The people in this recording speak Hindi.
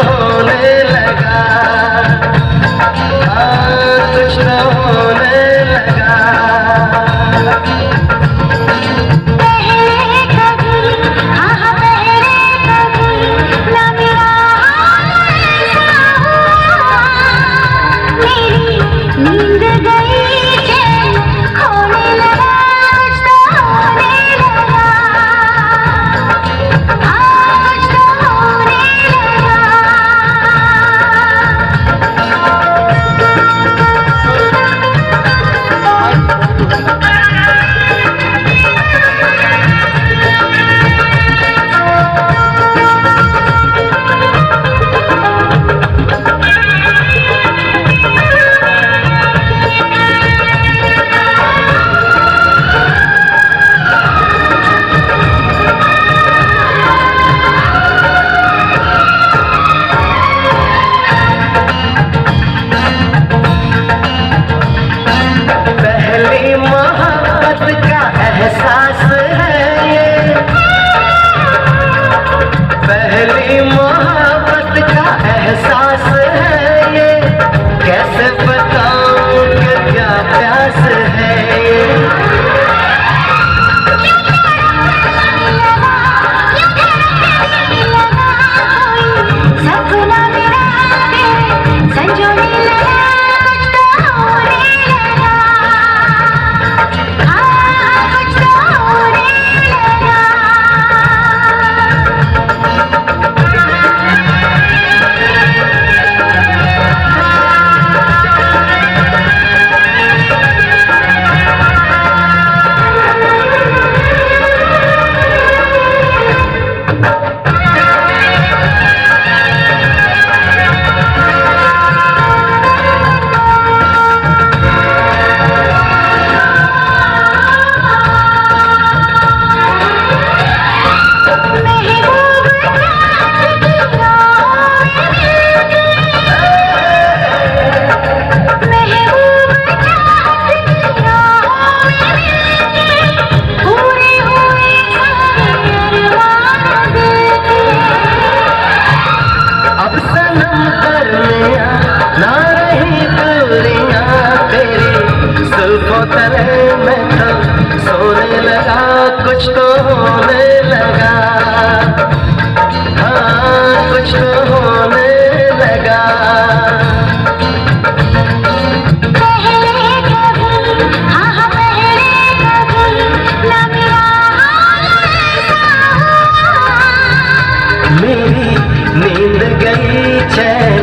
होने लगा, हाँ कुछ तो होने लगा। नींद गई चैन खोने लगा, कुछ तो होने लगा, हाँ कुछ तो होने लगा। पहली मोहब्बत का एहसास है ये, पहली मोहब्बत का एहसास है ये, कैसे बताऊं कि क्या प्यास है ये। सपना मेरा तेरे संजोने लगा, कुछ तो होने लगा, हाँ कुछ तो होने लगा। अब सनम दरमिया ना रही दूरियां तेरी, जुल्फों तले मैं तो सोने लगा, कुछ तो होने लगा, हाँ कुछ तो होने लगा। पहले कभी, हाँ पहले कभी ना मेरा हाल ऐसा हुआ। मेरी नींद गई चैन